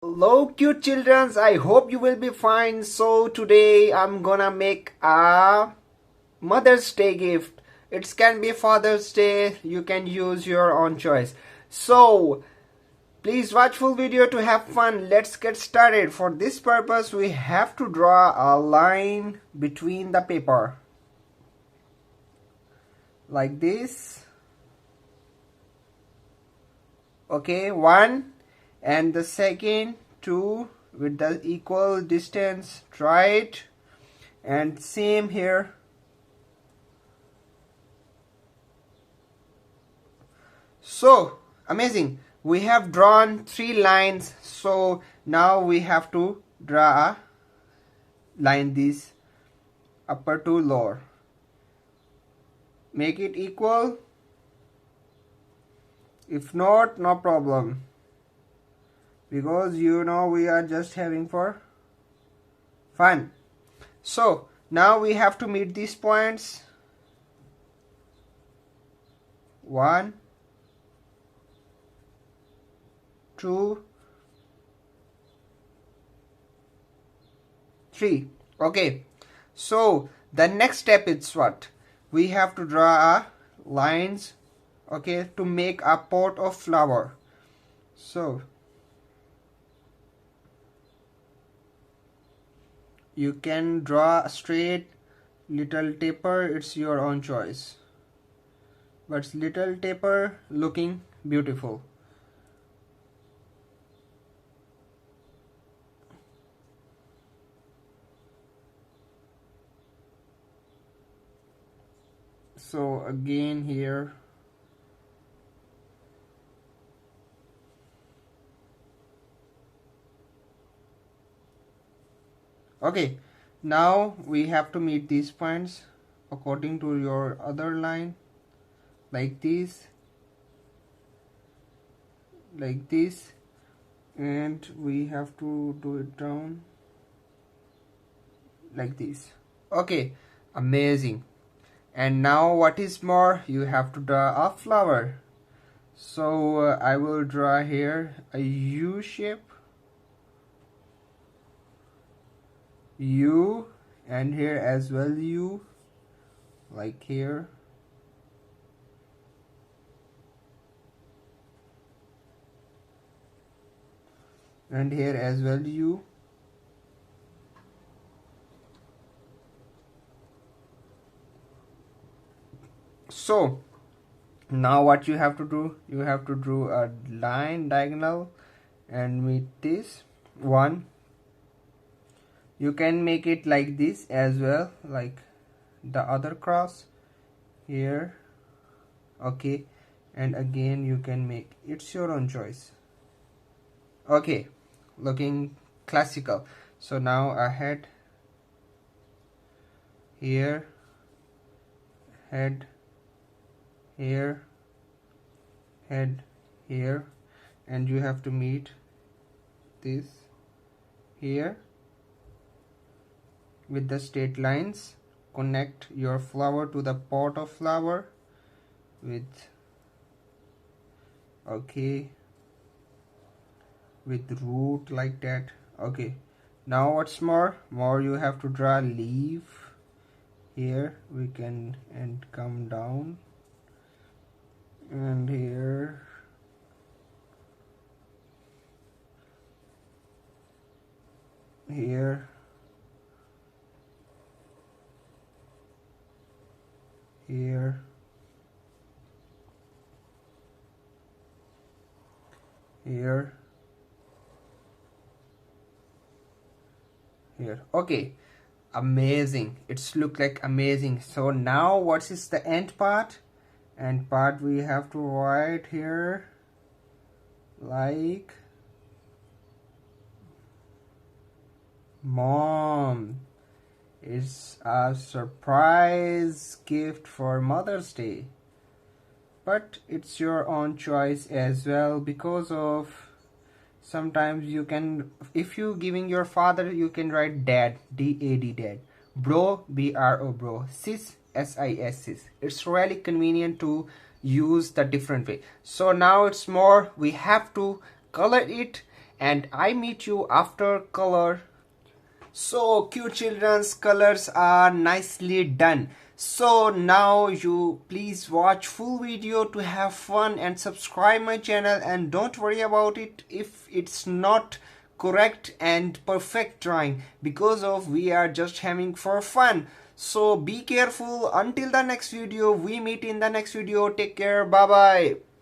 Hello cute childrens, I hope you will be fine. So today I'm gonna make a Mother's Day gift. It can be Father's Day, you can use your own choice. So please watch full video to have fun. Let's get started. For this purpose we have to draw a line between the paper like this. Okay, one, and the second two with the equal distance, try it, and same here. So amazing, we have drawn three lines. So now we have to draw a line, this upper to lower, make it equal. If not, no problem, because you know we are just having for fun. So now we have to meet these points. 1, 2, 3. Okay, so the next step is what? We have to draw lines, okay, to make a pot of flower. So you can draw straight, little taper, it's your own choice, but little taper looking beautiful. So again here, okay, now we have to meet these points according to your other line, like this, and we have to do it down like this. Okay, amazing. And now what is more, you have to draw a flower. So I will draw here a U shape, U, and here as well U, like here. And here as well U. So now what you have to do, you have to draw a line diagonal and meet this one. You can make it like this as well, like the other cross here. Okay, and again you can make, it's your own choice. Okay, looking classical. So now a head here, head here, head here, and you have to meet this here with the straight lines. Connect your flower to the pot of flower with, okay, with root like that. Okay, now what's more you have to draw leaf here, we can, and come down, and here, here, here, here, here. Okay, amazing, it's look like amazing. So now what is the end part? End part we have to write here like Mom is a surprise gift for Mother's Day, but it's your own choice as well, because of sometimes you can, if you giving your father, you can write dad, D-A-D, dad, bro, B-R-O, bro, sis, S-I-S, sis. It's really convenient to use the different way. So now it's more, we have to color it and I meet you after color. So cute children's colors are nicely done. So now you please watch full video to have fun and subscribe my channel, and don't worry about it if it's not correct and perfect drawing, because of we are just having for fun. So be careful. Until the next video, we meet in the next video. Take care. Bye bye.